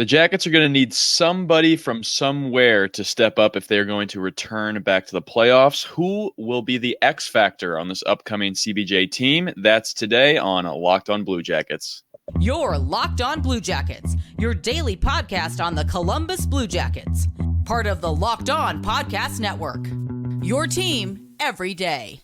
The Jackets are going to need somebody from somewhere to step up if they're going to return back to the playoffs. Who will be the X Factor on this upcoming CBJ team? That's today on Locked On Blue Jackets. You're Locked On Blue Jackets, your daily podcast on the Columbus Blue Jackets. Part of the Locked On Podcast Network. Your team every day.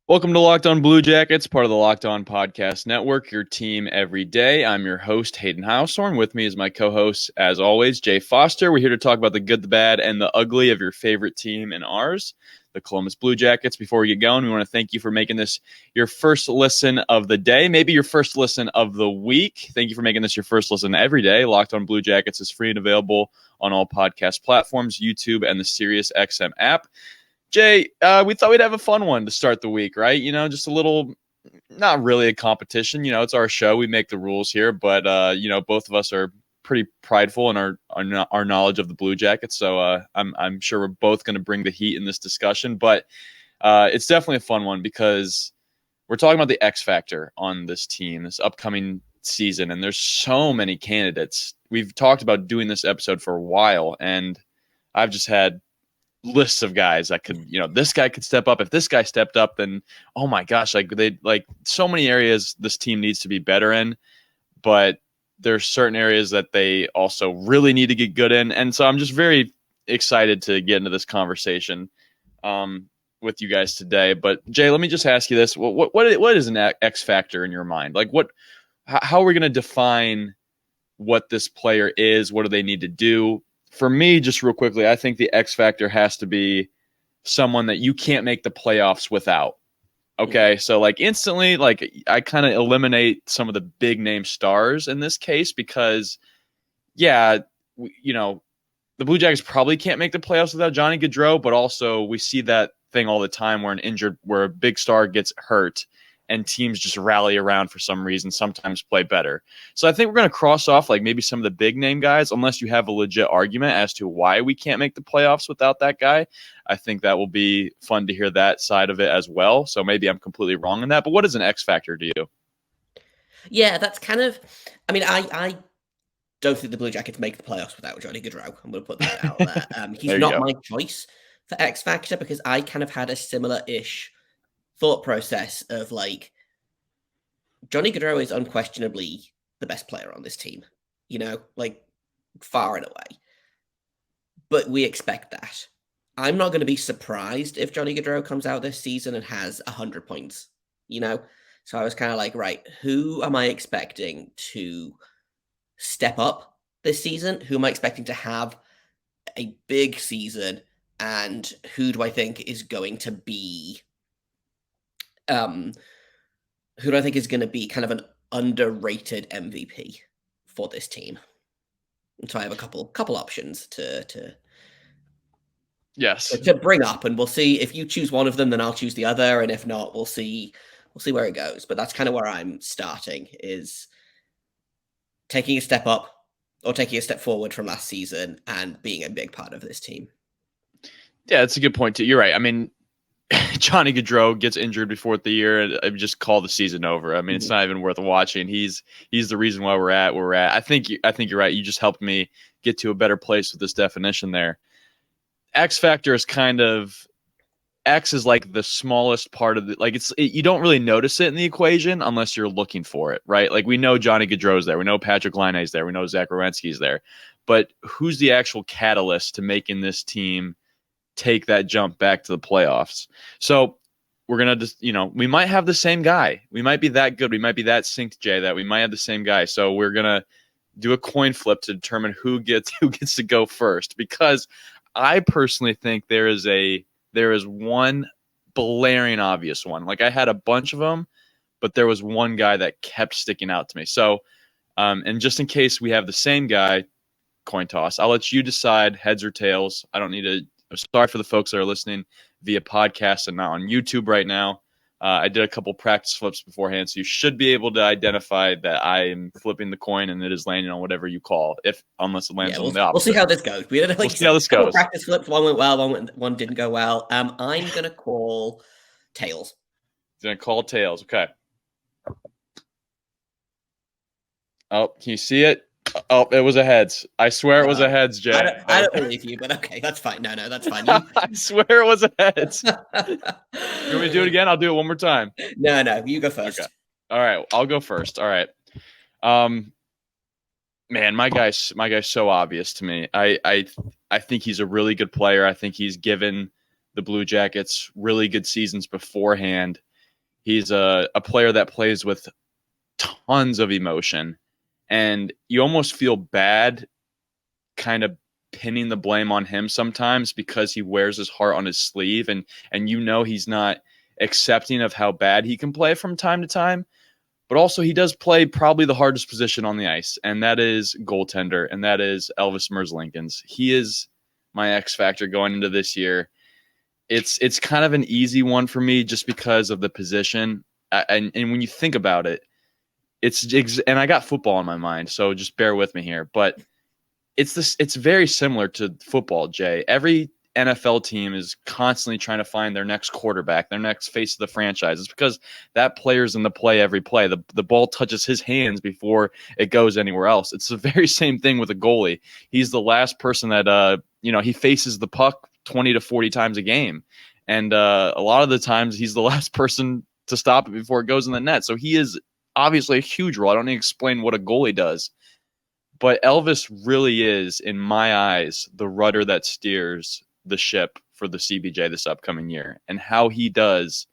Welcome to Locked On Blue Jackets, part of the Locked On Podcast Network, your team every day. I'm your host, Hayden Houshorn. With me is my co-host, as always, Jay Foster. We're here to talk about the good, the bad, and the ugly of your favorite team and ours, the Columbus Blue Jackets. Before we get going, we want to thank you for making this your first listen of the day, maybe your first listen of the week. Thank you for making this your first listen every day. Locked On Blue Jackets is free and available on all podcast platforms, YouTube, and the SiriusXM app. Jay, we thought we'd have a fun one to start the week, right? You know, just a little, not really a competition. You know, it's our show. We make the rules here, but, you know, both of us are pretty prideful in our knowledge of the Blue Jackets. So I'm sure we're both going to bring the heat in this discussion. But it's definitely a fun one because we're talking about the X Factor on this team, this upcoming season. And there's so many candidates. We've talked about doing this episode for a while, and I've just had lists of guys that could, you know, this guy could step up. If this guy stepped up, then oh my gosh, like so many areas this team needs to be better in, but there's certain areas that they also really need to get good in. And so I'm just very excited to get into this conversation with you guys today. But Jay, let me just ask you this. What is an X factor in your mind? Like how are we going to define what this player is? What do they need to do? For me, just real quickly, I think the X factor has to be someone that you can't make the playoffs without. Okay, so like instantly, like I kind of eliminate some of the big name stars in this case because, yeah, you know, the Blue Jackets probably can't make the playoffs without Johnny Gaudreau, but also we see that thing all the time where a big star gets hurt and teams just rally around for some reason, sometimes play better. So I think we're going to cross off like maybe some of the big name guys, unless you have a legit argument as to why we can't make the playoffs without that guy. I think that will be fun to hear that side of it as well. So maybe I'm completely wrong in that, but what is an X factor to you? Yeah, that's kind of, I mean, I don't think the Blue Jackets make the playoffs without Johnny Gaudreau. I'm going to put that out there. He's not my choice for X Factor because I kind of had a similar-ish thought process of like, Johnny Gaudreau is unquestionably the best player on this team, you know, like far and away. But we expect that. I'm not going to be surprised if Johnny Gaudreau comes out this season and has 100 points, you know? So I was kind of like, right, who am I expecting to step up this season? Who am I expecting to have a big season? And who do I think is going to be who do I think is going to be kind of an underrated MVP for this team? And so I have a couple options to bring up, and we'll see if you choose one of them, then I'll choose the other, and if not, we'll see where it goes. But that's kind of where I'm starting, is taking a step up or taking a step forward from last season and being a big part of this team. Yeah, that's a good point too. You're right. I mean, Johnny Gaudreau gets injured before the year, and I just call the season over. I mean, it's not even worth watching. He's the reason why we're at where we're at. I think you're right. You just helped me get to a better place with this definition there. X factor is kind of X is like the smallest part of the you don't really notice it in the equation unless you're looking for it, right? Like we know Johnny Gaudreau's there, we know Patrick Laine's there, we know Zach Werenski's there, but who's the actual catalyst to making this team take that jump back to the playoffs? So we're going to just, you know, we might have the same guy. We might be that good. We might be that synced, Jay, that we might have the same guy. So we're going to do a coin flip to determine who gets to go first, because I personally think there is one blaring obvious one. Like I had a bunch of them, but there was one guy that kept sticking out to me. So, and just in case we have the same guy, coin toss, I'll let you decide heads or tails. I don't need to. I'm sorry for the folks that are listening via podcast and not on YouTube right now, I did a couple practice flips beforehand, so you should be able to identify that I am flipping the coin and it is landing on whatever you call, unless it lands on the we'll see opposite. how this goes. We had We'll see how this goes. Practice flips. One went well, one didn't go well. I'm gonna call tails. Gonna call tails. Okay. Oh, can you see it? Oh, it was a heads. I swear it was a heads, Jay. I don't believe you, but okay, that's fine. No, that's fine. I swear it was a heads. You want me to do it again? I'll do it one more time. No, you go first. Okay. All right, I'll go first. All right. Man, my guy's so obvious to me. I think he's a really good player. I think he's given the Blue Jackets really good seasons beforehand. He's a player that plays with tons of emotion, and you almost feel bad kind of pinning the blame on him sometimes because he wears his heart on his sleeve, and he's not accepting of how bad he can play from time to time. But also he does play probably the hardest position on the ice, and that is goaltender, and that is Elvis Merzlikins. He is my X factor going into this year. It's kind of an easy one for me just because of the position. And when you think about it, and I got football in my mind, so just bear with me here. But it's very similar to football, Jay. Every NFL team is constantly trying to find their next quarterback, their next face of the franchise. It's because that player's in the play every play. The ball touches his hands before it goes anywhere else. It's the very same thing with a goalie. He's the last person that he faces the puck 20 to 40 times a game. And a lot of the times he's the last person to stop it before it goes in the net. So he is obviously a huge role. I don't need to explain what a goalie does. But Elvis really is, in my eyes, the rudder that steers the ship for the CBJ this upcoming year. And how he does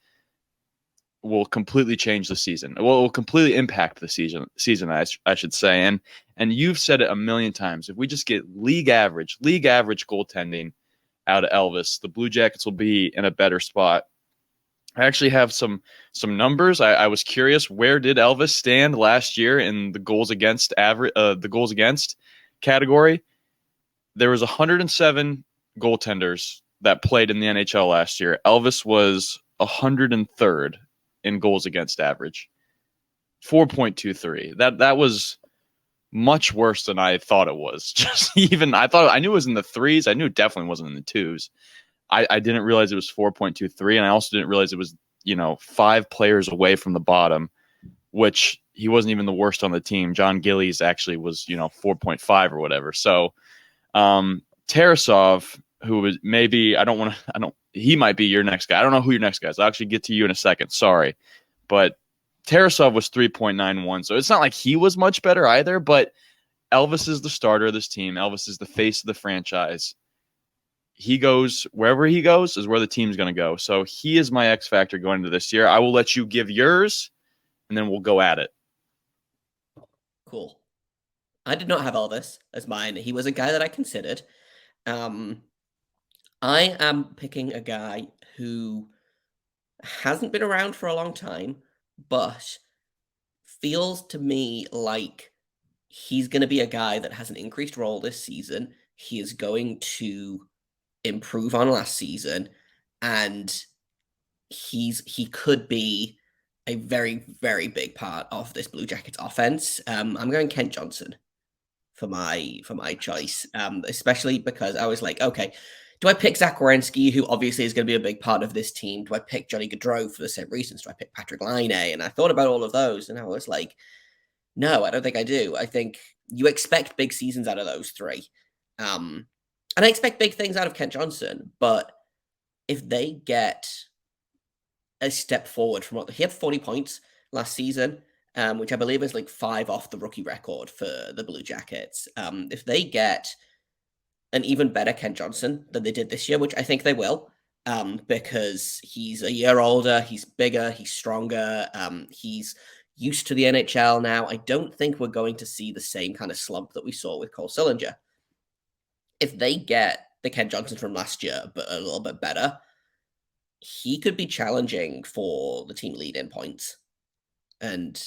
will completely change the season. Well, it will completely impact the season, I should say. And you've said it a million times. If we just get league average goaltending out of Elvis, the Blue Jackets will be in a better spot. I actually have some numbers. I was curious, where did Elvis stand last year in the goals against category? There was 107 goaltenders that played in the NHL last year. Elvis was 103rd in goals against average, 4.23. That was much worse than I thought it was. I knew it was in the threes. I knew it definitely wasn't in the twos. I didn't realize it was 4.23, and I also didn't realize it was 5 players away from the bottom, which he wasn't even the worst on the team. John Gillies actually was 4.5 or whatever. So Tarasov, who was he might be your next guy. I don't know who your next guy is. I'll actually get to you in a second. Sorry. But Tarasov was 3.91. So it's not like he was much better either, but Elvis is the starter of this team. Elvis is the face of the franchise. He goes wherever he goes is where the team's going to go. So he is my X factor going into this year. I will let you give yours, and then we'll go at it. Cool. I did not have Elvis as mine. He was a guy that I considered. I am picking a guy who hasn't been around for a long time, but feels to me like he's going to be a guy that has an increased role this season. He is going to improve on last season, and he could be a very, very big part of this Blue Jackets offense. I'm going Kent Johnson for my choice, especially because I was like, okay, do I pick Zach Werenski, who obviously is going to be a big part of this team? Do I pick Johnny Gaudreau for the same reasons? Do I pick Patrick Laine? And I thought about all of those, and I was like, no, I don't think I do. I think you expect big seasons out of those three. And I expect big things out of Kent Johnson, but if they get a step forward from he had 40 points last season, which I believe is like 5 off the rookie record for the Blue Jackets. If they get an even better Kent Johnson than they did this year, which I think they will, because he's a year older, he's bigger, he's stronger, he's used to the NHL now. I don't think we're going to see the same kind of slump that we saw with Cole Sillinger. If they get the Kent Johnson from last year, but a little bit better, he could be challenging for the team lead in points. And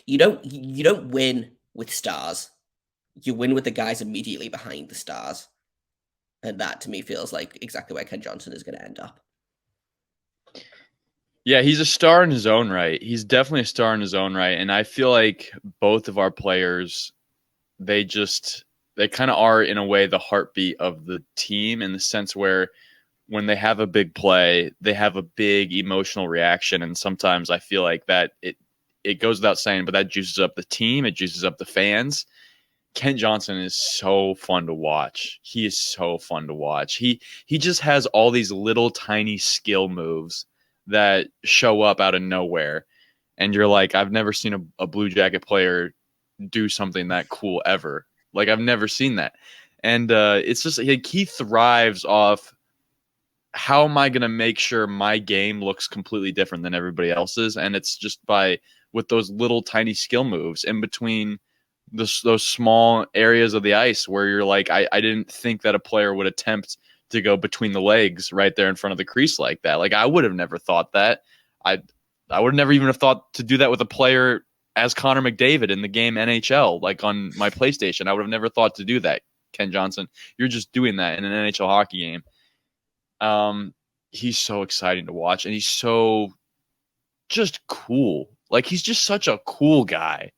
you don't win with stars. You win with the guys immediately behind the stars. And that to me feels like exactly where Kent Johnson is going to end up. Yeah, he's a star in his own right. He's definitely a star in his own right. And I feel like both of our players, they kind of are in a way the heartbeat of the team in the sense where when they have a big play, they have a big emotional reaction. And sometimes I feel like that it goes without saying, but that juices up the team, it juices up the fans. Kent Johnson is so fun to watch. He is so fun to watch. He just has all these little tiny skill moves that show up out of nowhere. And you're like, I've never seen a Blue Jacket player do something that cool ever. Like I've never seen that. And it's just like he thrives off how am I going to make sure my game looks completely different than everybody else's? And it's just with those little tiny skill moves in between those small areas of the ice where you're like, I didn't think that a player would attempt to go between the legs right there in front of the crease like that. Like I would have never thought that. I would never even have thought to do that with a player as Connor McDavid in the game NHL, like on my PlayStation. I would have never thought to do that, Ken Johnson. You're just doing that in an NHL hockey game. He's so exciting to watch, and he's so just cool. Like he's just such a cool guy.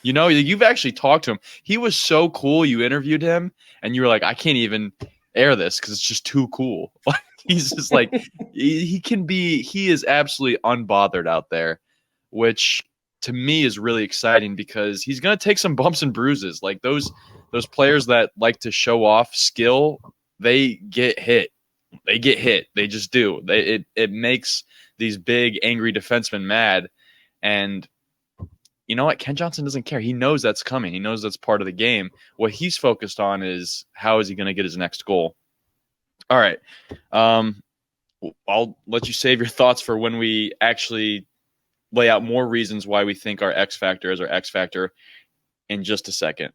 You know, you've actually talked to him. He was so cool. You interviewed him, and you were like, I can't even air this because it's just too cool. He's just like he is absolutely unbothered out there, which to me is really exciting because he's going to take some bumps and bruises. Like those players that like to show off skill, they get hit. They get hit. They just do. It makes these big, angry defensemen mad. And you know what? Ken Johnson doesn't care. He knows that's coming. He knows that's part of the game. What he's focused on is how is he going to get his next goal. All right. I'll let you save your thoughts for when we actually lay out more reasons why we think our X Factor is our X Factor in just a second.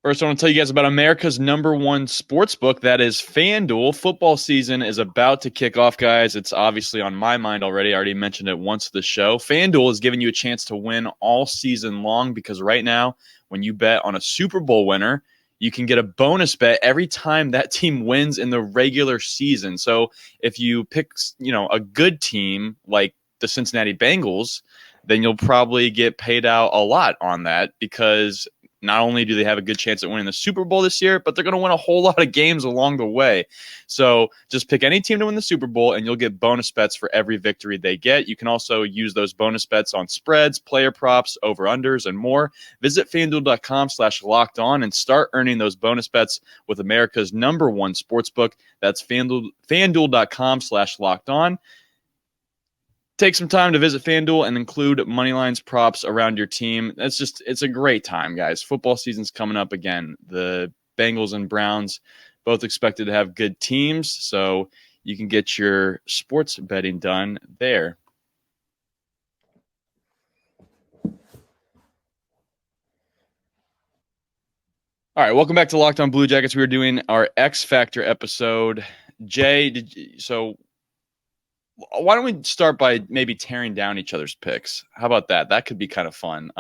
First, I want to tell you guys about America's #1 sports book. That is FanDuel. Football season is about to kick off, guys. It's obviously on my mind already. I already mentioned it once this show. FanDuel is giving you a chance to win all season long because right now, when you bet on a Super Bowl winner, you can get a bonus bet every time that team wins in the regular season. So if you pick, a good team like the Cincinnati Bengals, then you'll probably get paid out a lot on that because not only do they have a good chance at winning the Super Bowl this year, but they're going to win a whole lot of games along the way. So just pick any team to win the Super Bowl, and you'll get bonus bets for every victory they get. You can also use those bonus bets on spreads, player props, over-unders, and more. Visit FanDuel.com/lockedon and start earning those bonus bets with America's #1 sportsbook. That's FanDuel.com/lockedon. Take some time to visit FanDuel and include money lines, props around your team. It's a great time, guys. Football season's coming up again. The Bengals and Browns both expected to have good teams, so you can get your sports betting done there. All right, welcome back to Locked On Blue Jackets. We are doing our X Factor episode. Jay, so why don't we start by maybe tearing down each other's picks? How about that? That could be kind of fun.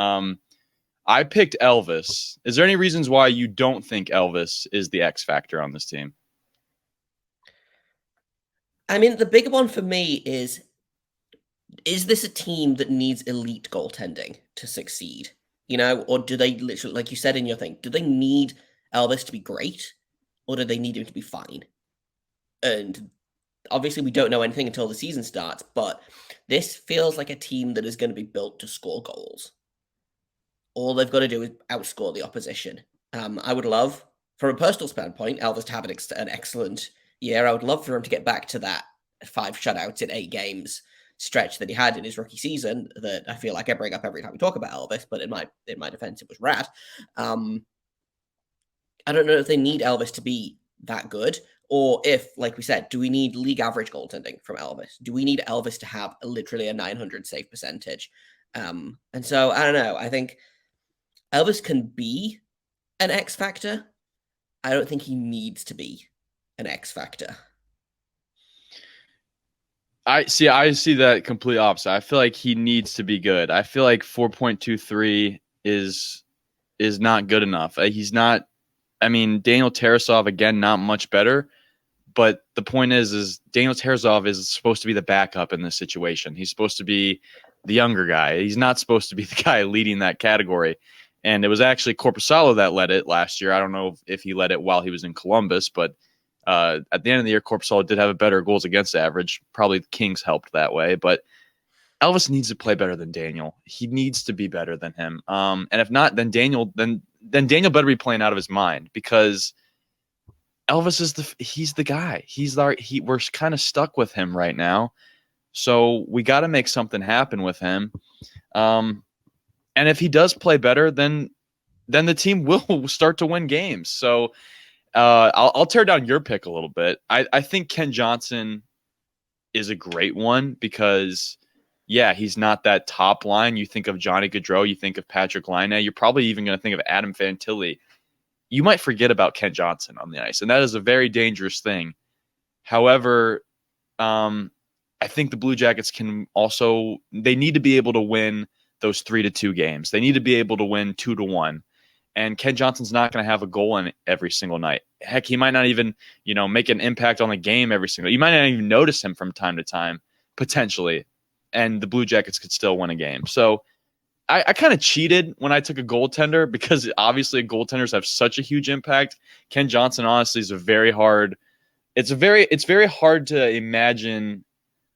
I picked Elvis. Is there any reasons why you don't think Elvis is the X Factor on this team? I mean, the bigger one for me is this a team that needs elite goaltending to succeed? Or do they literally, like you said in your thing, do they need Elvis to be great? Or do they need him to be fine? And obviously, we don't know anything until the season starts, but this feels like a team that is going to be built to score goals. All they've got to do is outscore the opposition. I would love, from a personal standpoint, Elvis to have an excellent year. I would love for him to get back to that 5 shutouts in 8 games stretch that he had in his rookie season that I feel like I bring up every time we talk about Elvis, but in my defense, it was rad. I don't know if they need Elvis to be that good. Or if, like we said, do we need league average goaltending from Elvis? Do we need Elvis to have literally a 900 save percentage? And so, I don't know. I think Elvis can be an X Factor. I don't think he needs to be an X Factor. I see that complete opposite. I feel like he needs to be good. I feel like 4.23 is not good enough. He's not. I mean, Daniel Tarasov, again, not much better. But the point is Daniel Tarasov is supposed to be the backup in this situation. He's supposed to be the younger guy. He's not supposed to be the guy leading that category. And it was actually Korpisalo that led it last year. I don't know if he led it while he was in Columbus, but at the end of the year, Korpisalo did have a better goals against average. Probably the Kings helped that way. But Elvis needs to play better than Daniel. He needs to be better than him. And if not, then Daniel better be playing out of his mind, because Elvis he's the guy. We're kind of stuck with him right now. So we got to make something happen with him. And if he does play better, then the team will start to win games. So I'll tear down your pick a little bit. I think Ken Johnson is a great one because, yeah, he's not that top line. You think of Johnny Gaudreau, you think of Patrick Laine. You're probably even going to think of Adam Fantilli. You might forget about Ken Johnson on the ice, and that is a very dangerous thing. However, I think the Blue Jackets they need to be able to win those 3-2 games. They need to be able to win 2-1. And Ken Johnson's not going to have a goal in every single night. Heck, he might not even, make an impact on the game every single. You might not even notice him from time to time, potentially, and the Blue Jackets could still win a game. So I kind of cheated when I took a goaltender, because obviously goaltenders have such a huge impact. Ken Johnson, honestly, is very hard to imagine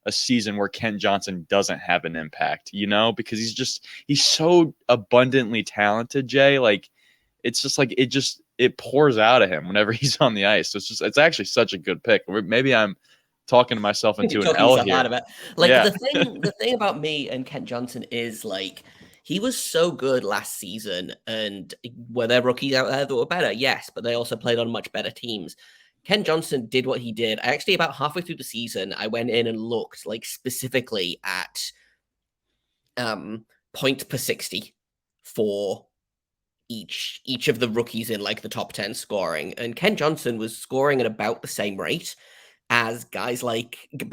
a season where Ken Johnson doesn't have an impact, because he's so abundantly talented, Jay. Like, it's just like it pours out of him whenever he's on the ice. So it's actually such a good pick. Maybe I'm talking to myself into an L here. The thing about me and Ken Johnson is, like, he was so good last season, and were there rookies out there that were better? Yes, but they also played on much better teams. Ken Johnson did what he did. Actually, about halfway through the season, I went in and looked, like, specifically at points per 60 for each of the rookies in, like, the top 10 scoring. And Ken Johnson was scoring at about the same rate as guys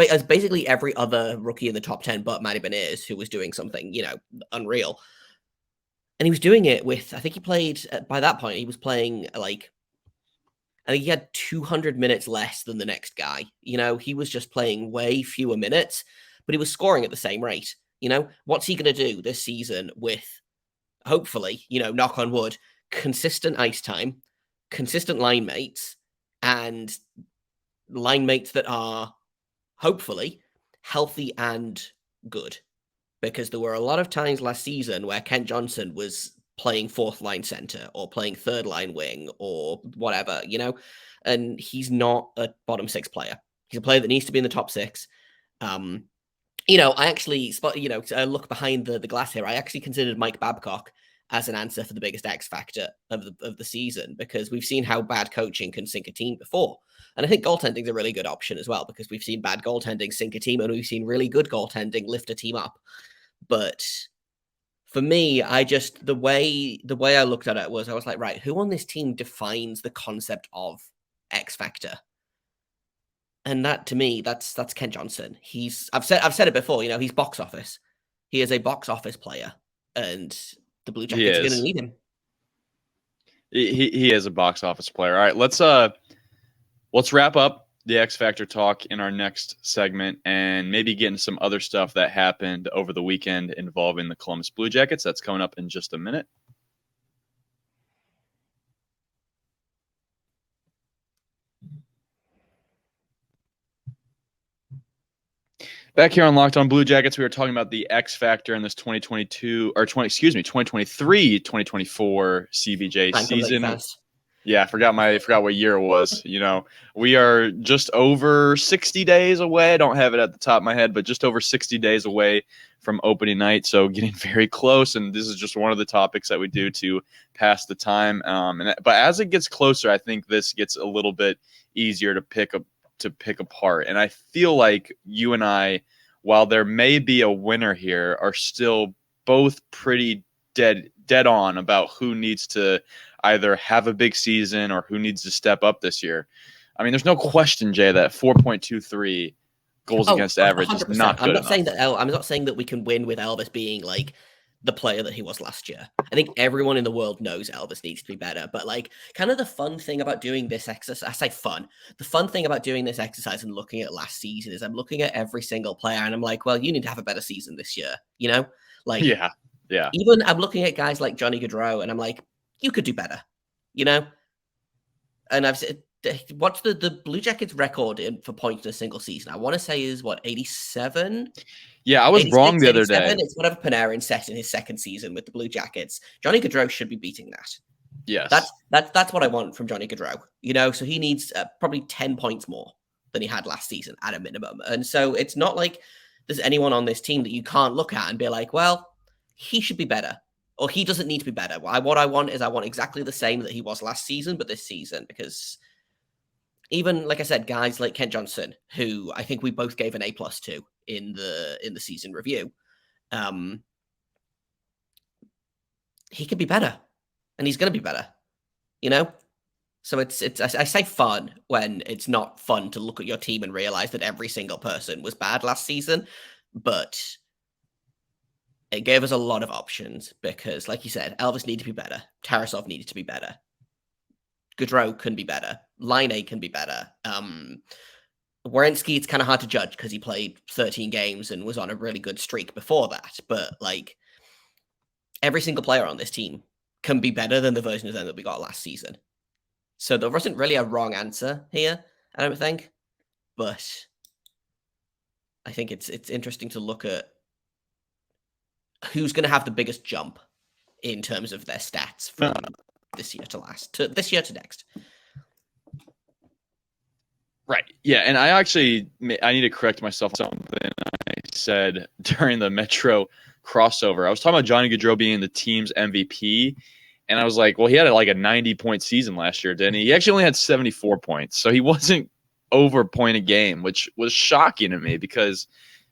as basically every other rookie in the top 10, but Matty Beniers, who was doing something, unreal. And he was doing it with, I think he played, by that point, he was playing, like, I think he had 200 minutes less than the next guy. He was just playing way fewer minutes, but he was scoring at the same rate. What's he going to do this season with, hopefully, knock on wood, consistent ice time, consistent line mates, and line mates that are hopefully healthy and good? Because there were a lot of times last season where Ken Johnson was playing fourth line center or playing third line wing or whatever, and he's not a bottom six player. He's a player that needs to be in the top six. I actually look behind the glass here. I actually considered Mike Babcock as an answer for the biggest X factor of the season, because we've seen how bad coaching can sink a team before. And I think goaltending is a really good option as well, because we've seen bad goaltending sink a team and we've seen really good goaltending lift a team up. But for me, the way I looked at it was, I was like, right, who on this team defines the concept of X factor? And that, to me, that's Ken Johnson. I've said it before, he's box office. He is a box office player, and the Blue Jackets are going to need him. He is a box office player. All right, let's wrap up the X Factor talk in our next segment and maybe get into some other stuff that happened over the weekend involving the Columbus Blue Jackets. That's coming up in just a minute. Back here on Locked On Blue Jackets, we were talking about the X Factor in this 2024 CBJ season. Yeah, I forgot what year it was. We are just over 60 days away. I don't have it at the top of my head, but just over 60 days away from opening night. So getting very close. And this is just one of the topics that we do to pass the time. But as it gets closer, I think this gets a little bit easier to pick apart. And I feel like you and I, while there may be a winner here, are still both pretty dead on about who needs to either have a big season or who needs to step up this year. I mean, there's no question, Jay, that 4.23 goals against average 100%. Is not good enough. I'm not saying that we can win with Elvis being, like, the player that he was last year. I think everyone in the world knows Elvis needs to be better, but like kind of the fun thing about doing this exercise, I say fun, the fun thing about doing this exercise and looking at last season is I'm looking at every single player and I'm like, well, you need to have a better season this year, you know? Like, yeah. Even I'm looking at guys like Johnny Gaudreau and I'm like, you could do better, you know? And I've said, what's the Blue Jackets record for points in a single season? I want to say is what, 87? Yeah, I was wrong the other day. It's whatever Panarin set in his second season with the Blue Jackets. Johnny Gaudreau should be beating that. Yes. That's what I want from Johnny Gaudreau. You know, so he needs probably 10 points more than he had last season at a minimum. And so it's not like there's anyone on this team that you can't look at and be like, well, he should be better. Or he doesn't need to be better. What I want exactly the same that he was last season, but this season, because even, like I said, guys like Kent Johnson, who I think we both gave an A+ to in the season review, he could be better, and he's going to be better, you know? So it's I say fun when it's not fun to look at your team and realize that every single person was bad last season, but it gave us a lot of options because, like you said, Elvis needed to be better. Tarasov needed to be better. Gaudreau can be better. Laine can be better. Werenski, it's kind of hard to judge because he played 13 games and was on a really good streak before that. But, like, every single player on this team can be better than the version of them that we got last season. So there wasn't really a wrong answer here, I don't think. But I think it's interesting to look at who's going to have the biggest jump in terms of their stats from this year to next. Right. Yeah. And I need to correct myself on something I said during the Metro crossover. I was talking about Johnny Gaudreau being the team's MVP. And I was like, well, he had like a 90-point season last year, didn't he? He actually only had 74 points. So he wasn't over a point a game, which was shocking to me because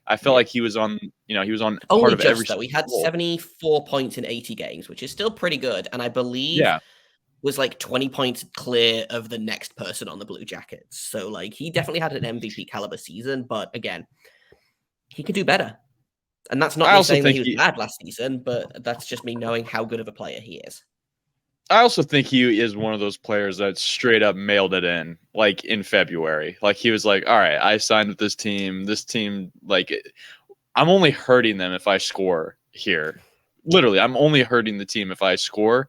I felt like he was on only part of just, every. Though. He had 74 points in 80 games, which is still pretty good. And I believe was like 20 points clear of the next person on the Blue Jackets. So like he definitely had an MVP caliber season, but again, he could do better. And that's not me saying that he was bad last season, but that's just me knowing how good of a player he is. I also think he is one of those players that straight up mailed it in, like in February. Like he was like, all right, I signed with this team. This team, like, I'm only hurting them if I score here. Literally, I'm only hurting the team if I score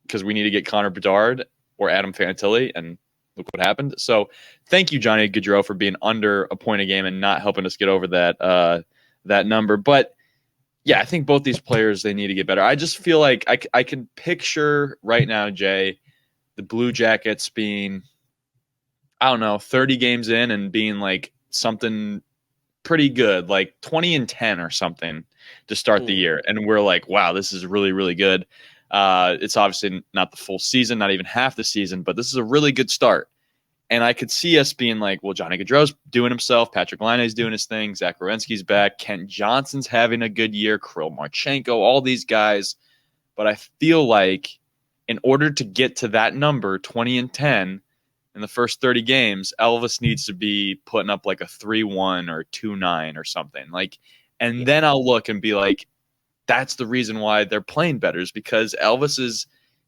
because we need to get Connor Bedard or Adam Fantilli, and look what happened. So thank you, Johnny Gaudreau, for being under a point a game and not helping us get over that number. But yeah, I think both these players, they need to get better. I just feel like I can picture right now, Jay, the Blue Jackets being, I don't know, 30 games in and being like something pretty good, like 20-10 or something to start the year. And we're like, wow, this is really, really good. It's obviously not the full season, not even half the season, but this is a really good start. And I could see us being like, well, Johnny Gaudreau's doing himself. Patrick Laine's doing his thing. Zach Werenski's back. Kent Johnson's having a good year. Kirill Marchenko, all these guys. But I feel like in order to get to that number, 20-10, in the first 30 games, Elvis needs to be putting up like a 3-1 or 2-9 or something. And then I'll look and be like, that's the reason why they're playing better is because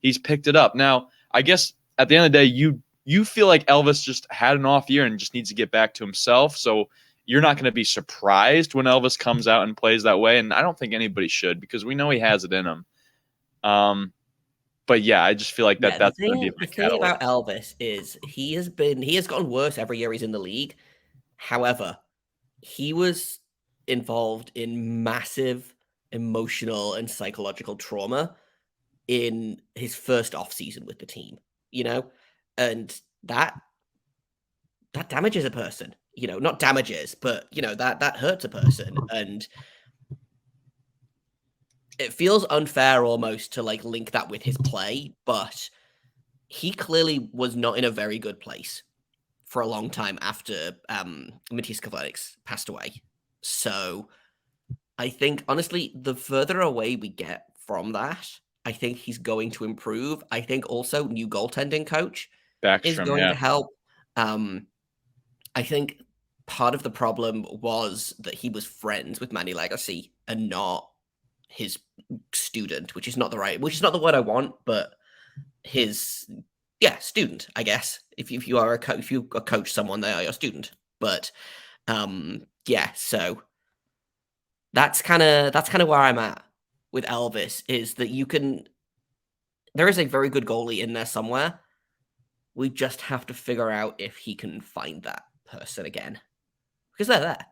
he's picked it up. Now, I guess at the end of the day, you feel like Elvis just had an off year and just needs to get back to himself. So you're not going to be surprised when Elvis comes out and plays that way. And I don't think anybody should because we know he has it in him. But yeah, I just feel like that's going to be the thing about Elvis is he has gotten worse every year he's in the league. However, he was involved in massive emotional and psychological trauma in his first off season with the team, you know? And that damages a person, you know, not damages, but you know, that hurts a person. And it feels unfair almost to like link that with his play, but he clearly was not in a very good place for a long time after Matthias Kavalik's passed away. So I think honestly, the further away we get from that, I think he's going to improve. I think also new goaltending coach is going to help. I think part of the problem was that he was friends with Manny Legacy and not his student, which is not the word I want, but his student, I guess. If you are a coach, if you coach someone, they are your student. But so that's kind of where I'm at with Elvis, is that there is a very good goalie in there somewhere. We just have to figure out if he can find that person again, because they're there.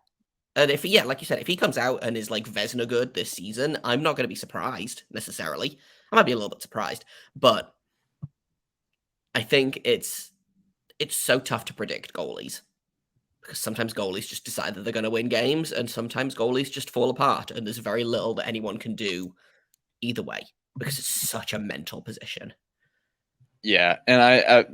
And like you said, if he comes out and is like Vezina good this season, I'm not going to be surprised necessarily. I might be a little bit surprised, but I think it's so tough to predict goalies, because sometimes goalies just decide that they're going to win games, and sometimes goalies just fall apart, and there's very little that anyone can do either way, because it's such a mental position. Yeah, and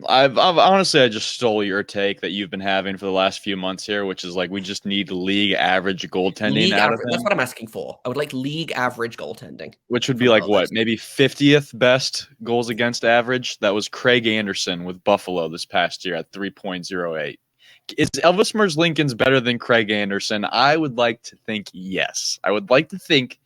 I've honestly, I just stole your take that you've been having for the last few months here, which is like we just need league average goaltending out of him. That's what I'm asking for. I would like league average goaltending, which would be like what, maybe 50th best goals against average. That was Craig Anderson with Buffalo this past year at 3.08. Is Elvis Merzlikins better than Craig Anderson? I would like to think yes. I would like to think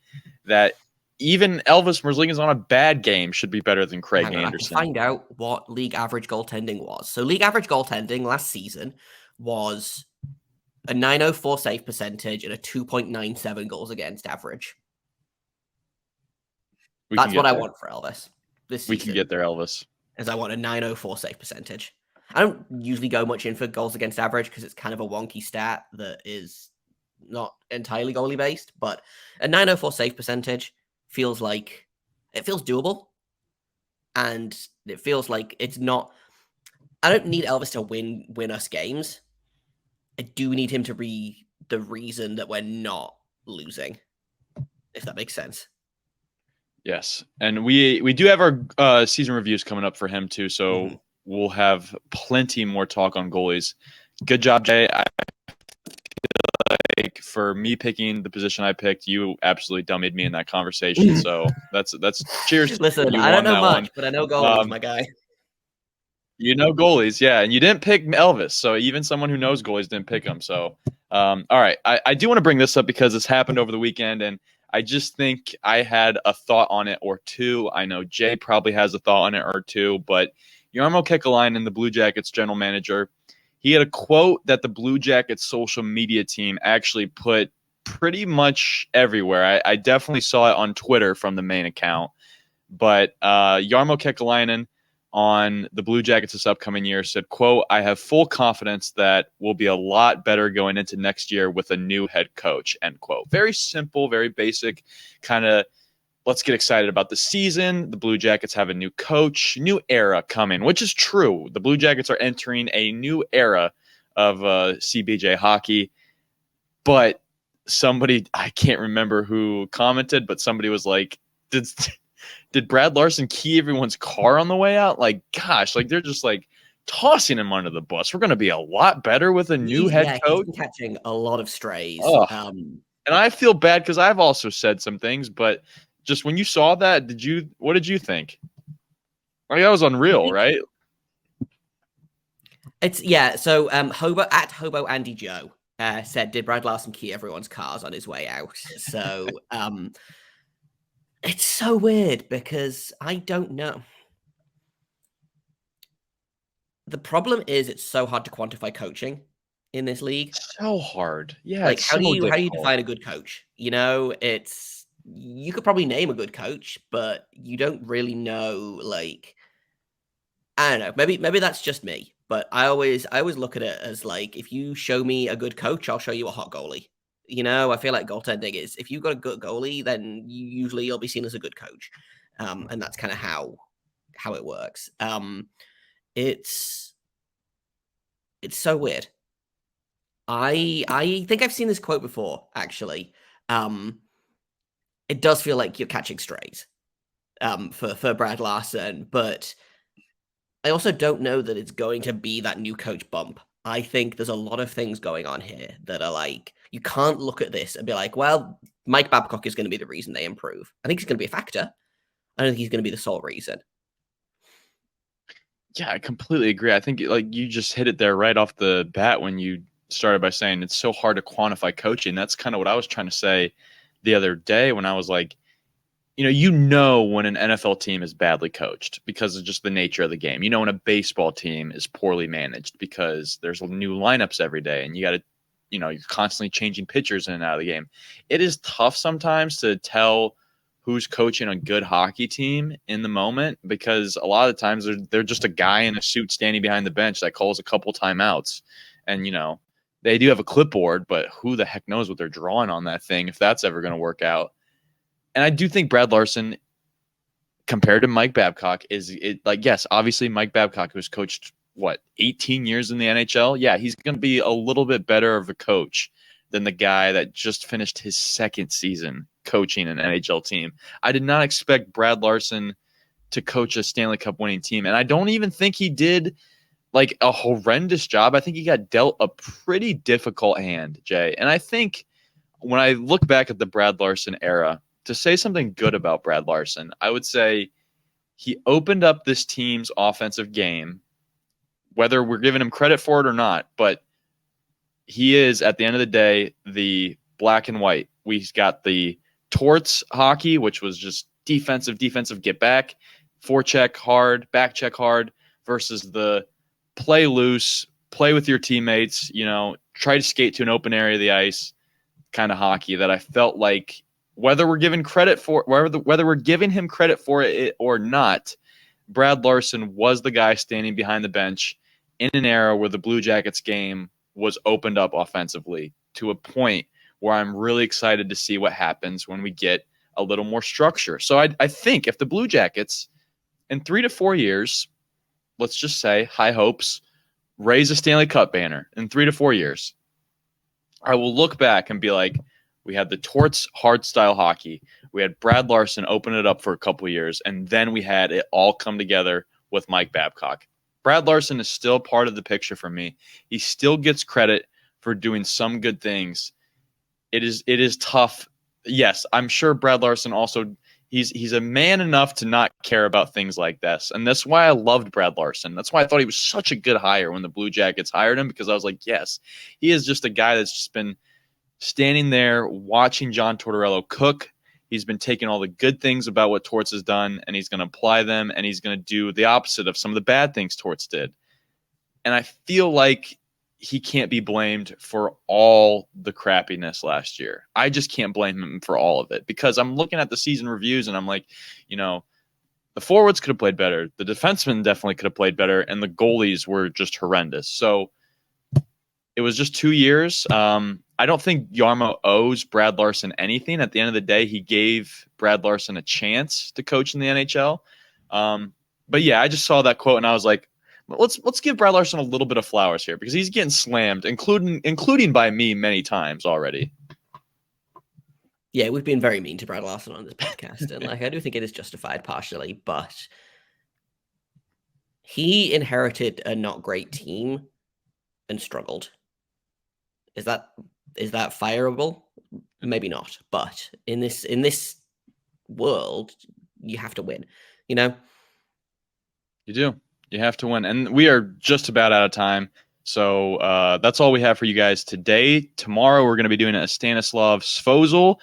that even Elvis Merzlikins on a bad game should be better than Craig Anderson. I can find out what league average goaltending was. So league average goaltending last season was a .904 save percentage and a 2.97 goals against average. That's what I want for Elvis this season. We can get there, Elvis. As I want a .904 save percentage. I don't usually go much in for goals against average because it's kind of a wonky stat that is not entirely goalie based, but a .904 save percentage feels doable, and it feels like it's not. I don't need Elvis to win us games. I do need him to be the reason that we're not losing, if that makes sense. Yes, and we do have our season reviews coming up for him too, so we'll have plenty more talk on goalies. Good job, Jay. Like, for me picking the position I picked, you absolutely dummied me in that conversation. So that's cheers. Listen, I don't know much, but I know goalies, my guy. You know goalies, yeah, and you didn't pick Elvis, so even someone who knows goalies didn't pick him. So, all right, I do want to bring this up because this happened over the weekend, and I just think I had a thought on it or two. I know Jay probably has a thought on it or two, but Jarmo Kekalainen, the Blue Jackets general manager, he had a quote that the Blue Jackets social media team actually put pretty much everywhere. I definitely saw it on Twitter from the main account, but Jarmo Kekalainen on the Blue Jackets this upcoming year said, quote, "I have full confidence that we'll be a lot better going into next year with a new head coach," end quote. Very simple, very basic, kind of let's get excited about the season. The Blue Jackets have a new coach, new era coming, which is true. The Blue Jackets are entering a new era of CBJ hockey. But somebody, I can't remember who commented, but somebody was like, did Brad Larson key everyone's car on the way out? Like, gosh, like they're just like tossing him under the bus. We're going to be a lot better with a new head coach. He's catching a lot of strays. And I feel bad because I've also said some things, but just when you saw that, what did you think? Like, that was unreal, right? So Hobo Andy Joe said, "Did Brad Larson key everyone's cars on his way out?" So it's so weird because I don't know. The problem is it's so hard to quantify coaching in this league. So hard. Yeah. Like how do you define a good coach? You know, you could probably name a good coach, but you don't really know, like, I don't know. Maybe that's just me, but I always look at it as like, if you show me a good coach, I'll show you a hot goalie. You know, I feel like goaltending is, if you've got a good goalie, then you'll be seen as a good coach. And that's kind of how it works. It's so weird. I think I've seen this quote before, actually. It does feel like you're catching strays for Brad Larson, but I also don't know that it's going to be that new coach bump. I think there's a lot of things going on here that are like, you can't look at this and be like, well, Mike Babcock is going to be the reason they improve. I think he's going to be a factor. I don't think he's going to be the sole reason. Yeah, I completely agree. I think like you just hit it there right off the bat when you started by saying it's so hard to quantify coaching. That's kind of what I was trying to say the other day when I was like, when an NFL team is badly coached because of just the nature of the game. When a baseball team is poorly managed because there's new lineups every day and you got to, you're constantly changing pitchers in and out of the game. It is tough sometimes to tell who's coaching a good hockey team in the moment because a lot of the times they're just a guy in a suit standing behind the bench that calls a couple timeouts. And, they do have a clipboard, but who the heck knows what they're drawing on that thing if that's ever going to work out. And I do think Brad Larson, compared to Mike Babcock, yes, obviously Mike Babcock, who's coached, 18 years in the NHL? Yeah, he's going to be a little bit better of a coach than the guy that just finished his second season coaching an NHL team. I did not expect Brad Larson to coach a Stanley Cup winning team, and I don't even think he did a horrendous job. I think he got dealt a pretty difficult hand, Jay. And I think when I look back at the Brad Larson era, to say something good about Brad Larson, I would say he opened up this team's offensive game, whether we're giving him credit for it or not, but he is, at the end of the day, the black and white. We've got the torts hockey, which was just defensive, get back, forecheck hard, back check hard, versus the play loose, play with your teammates, try to skate to an open area of the ice kind of hockey that I felt like, whether we're giving him credit for it or not, Brad Larson was the guy standing behind the bench in an era where the Blue Jackets game was opened up offensively to a point where I'm really excited to see what happens when we get a little more structure. So I think if the Blue Jackets in 3 to 4 years, let's just say high hopes, raise a Stanley Cup banner in 3 to 4 years, I will look back and be like, we had the torts hard style hockey. We had Brad Larson open it up for a couple of years, and then we had it all come together with Mike Babcock. Brad Larson is still part of the picture for me. He still gets credit for doing some good things. It is tough. Yes, I'm sure Brad Larson also, he's a man enough to not care about things like this. And that's why I loved Brad Larson. That's why I thought he was such a good hire when the Blue Jackets hired him, because I was like, yes, he is just a guy that's just been standing there watching John Tortorella cook. He's been taking all the good things about what Torts has done, and he's going to apply them, and he's going to do the opposite of some of the bad things Torts did. And I feel like he can't be blamed for all the crappiness last year. I just can't blame him for all of it, because I'm looking at the season reviews, and I'm like, the forwards could have played better. The defensemen definitely could have played better, and the goalies were just horrendous. So it was just 2 years. I don't think Jarmo owes Brad Larson anything. At the end of the day, he gave Brad Larson a chance to coach in the NHL. But yeah, I just saw that quote and I was like, let's give Brad Larson a little bit of flowers here, because he's getting slammed, including by me many times already. Yeah, we've been very mean to Brad Larson on this podcast, and I do think it is justified partially, but he inherited a not great team and struggled. Is that fireable? Maybe not, but in this world, you have to win. You do. You have to win, and we are just about out of time. So that's all we have for you guys today. Tomorrow we're going to be doing a Stanislav Svozil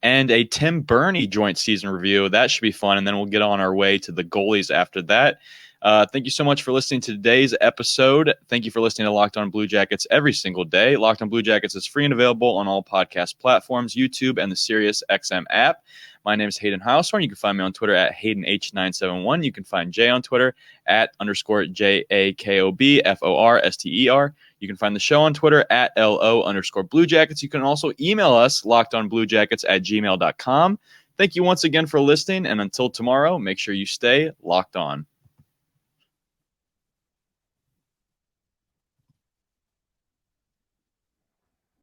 and a Tim Burney joint season review. That should be fun, and then we'll get on our way to the goalies after that. Thank you so much for listening to today's episode. Thank you for listening to Locked On Blue Jackets every single day. Locked On Blue Jackets is free and available on all podcast platforms, YouTube, and the Sirius XM app. My name is Hayden Heilshorn. You can find me on Twitter at HaydenH971. You can find Jay on Twitter at _JAKOBFORSTER. You can find the show on Twitter at LO_Blue Jackets. You can also email us, lockedonbluejackets@gmail.com. Thank you once again for listening, and until tomorrow, make sure you stay locked on.